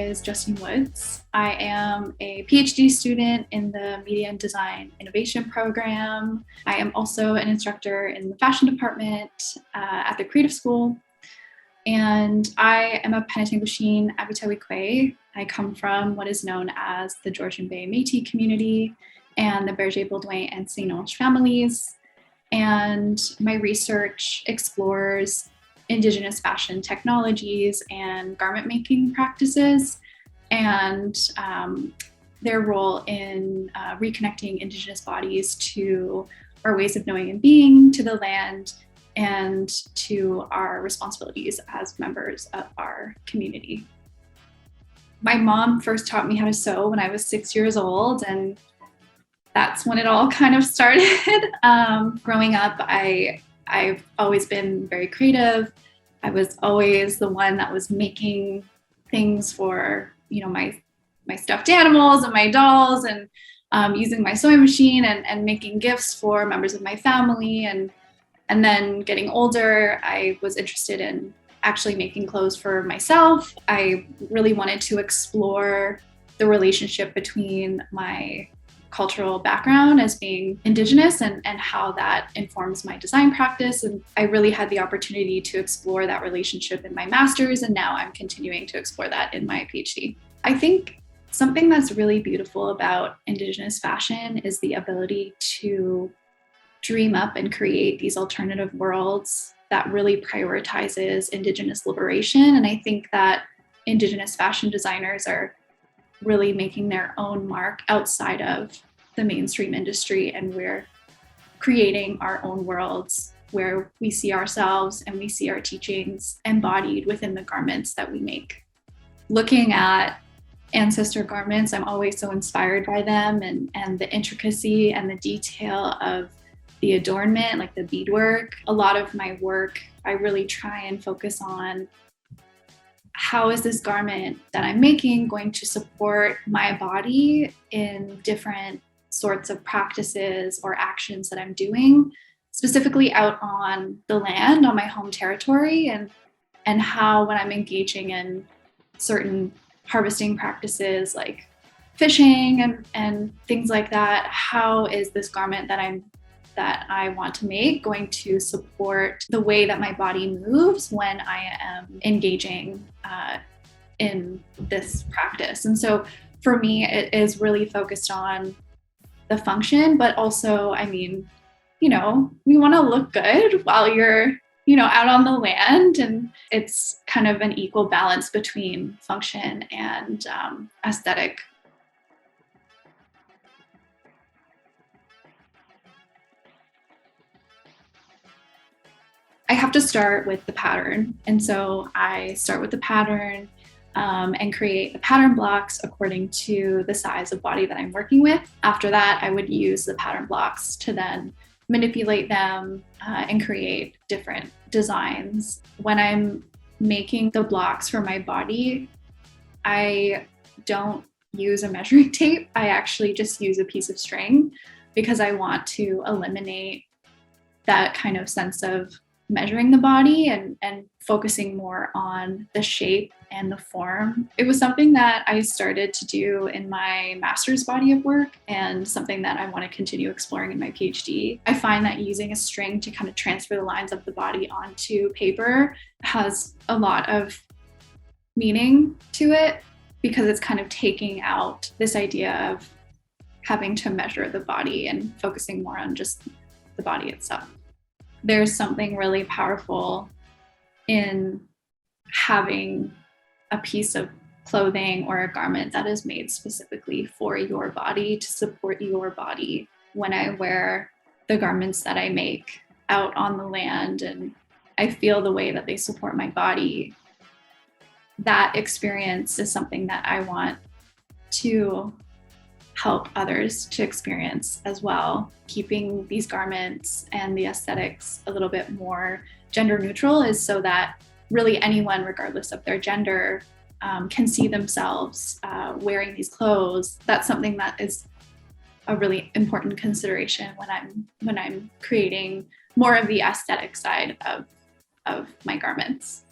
is Justine Woods. I am a PhD student in the Media and Design Innovation Program. I am also an instructor in the fashion department at the Creative School. And I am a Penetanguishene Aabitaawikwe. I come from what is known as the Georgian Bay Métis community and the Berger, Baudouin, and St. Onge families. And my research explores Indigenous fashion technologies and garment making practices and their role in reconnecting Indigenous bodies to our ways of knowing and being, to the land, and to our responsibilities as members of our community. My mom first taught me how to sew when I was 6 years old, and that's when it all kind of started. Growing up, I've always been very creative. I was always the one that was making things for, my stuffed animals and my dolls, and using my sewing machine and making gifts for members of my family. And then getting older, I was interested in actually making clothes for myself. I really wanted to explore the relationship between my cultural background as being Indigenous and how that informs my design practice. And I really had the opportunity to explore that relationship in my master's, and now I'm continuing to explore that in my PhD. I think something that's really beautiful about Indigenous fashion is the ability to dream up and create these alternative worlds that really prioritizes Indigenous liberation. And I think that Indigenous fashion designers are really making their own mark outside of the mainstream industry, and we're creating our own worlds where we see ourselves and we see our teachings embodied within the garments that we make. Looking at ancestor garments, I'm always so inspired by them and the intricacy and the detail of the adornment, like the beadwork. A lot of my work, I really try and focus on how is this garment that I'm making going to support my body in different sorts of practices or actions that I'm doing, specifically out on the land, on my home territory, and how when I'm engaging in certain harvesting practices like fishing and things like that, how is this garment that I want to make going to support the way that my body moves when I am engaging in this practice. And so for me, it is really focused on the function, but also, we want to look good while you're, out on the land. And it's kind of an equal balance between function and aesthetic. I have to start with the pattern. And so I start with the pattern and create the pattern blocks according to the size of body that I'm working with. After that, I would use the pattern blocks to then manipulate them and create different designs. When I'm making the blocks for my body, I don't use a measuring tape. I actually just use a piece of string because I want to eliminate that kind of sense of measuring the body and focusing more on the shape and the form. It was something that I started to do in my master's body of work and something that I want to continue exploring in my PhD. I find that using a string to kind of transfer the lines of the body onto paper has a lot of meaning to it because it's kind of taking out this idea of having to measure the body and focusing more on just the body itself. There's something really powerful in having a piece of clothing or a garment that is made specifically for your body, to support your body. When I wear the garments that I make out on the land and I feel the way that they support my body, that experience is something that I want to help others to experience as well. Keeping these garments and the aesthetics a little bit more gender neutral is so that really anyone, regardless of their gender, can see themselves wearing these clothes. That's something that is a really important consideration when I'm creating more of the aesthetic side of my garments.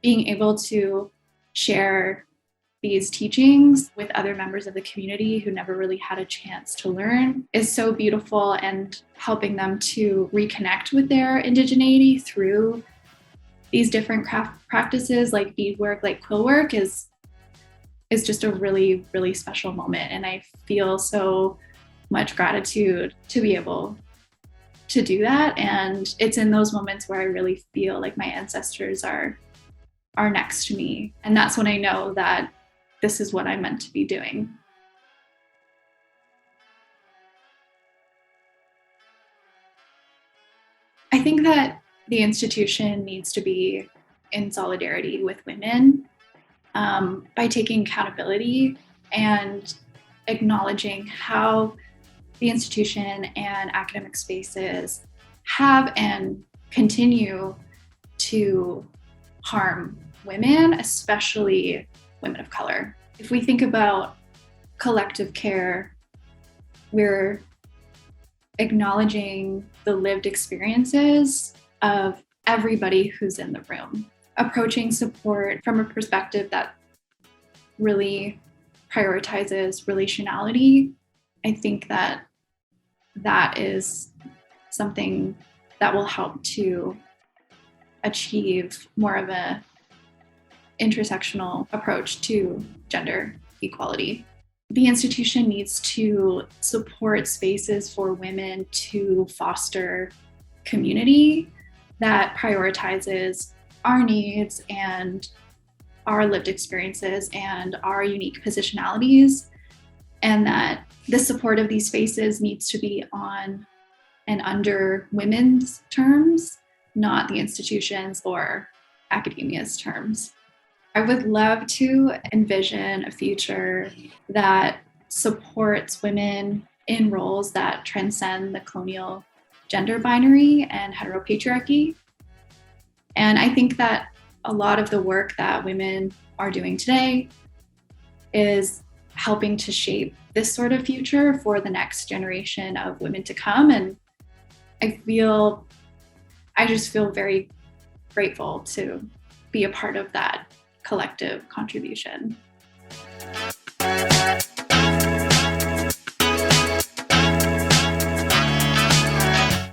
Being able to share these teachings with other members of the community who never really had a chance to learn is so beautiful, and helping them to reconnect with their indigeneity through these different craft practices like beadwork, like quill work is just a really, really special moment. And I feel so much gratitude to be able to do that. And it's in those moments where I really feel like my ancestors are next to me. And that's when I know that this is what I'm meant to be doing. I think that the institution needs to be in solidarity with women by taking accountability and acknowledging how the institution and academic spaces have and continue to harm women, especially women of color. If we think about collective care, we're acknowledging the lived experiences of everybody who's in the room, approaching support from a perspective that really prioritizes relationality. I think that is something that will help to achieve more of a intersectional approach to gender equality. The institution needs to support spaces for women to foster community that prioritizes our needs and our lived experiences and our unique positionalities, and that the support of these spaces needs to be on and under women's terms, not the institution's or academia's terms. I would love to envision a future that supports women in roles that transcend the colonial gender binary and heteropatriarchy. And I think that a lot of the work that women are doing today is helping to shape this sort of future for the next generation of women to come. And I just feel very grateful to be a part of that collective contribution.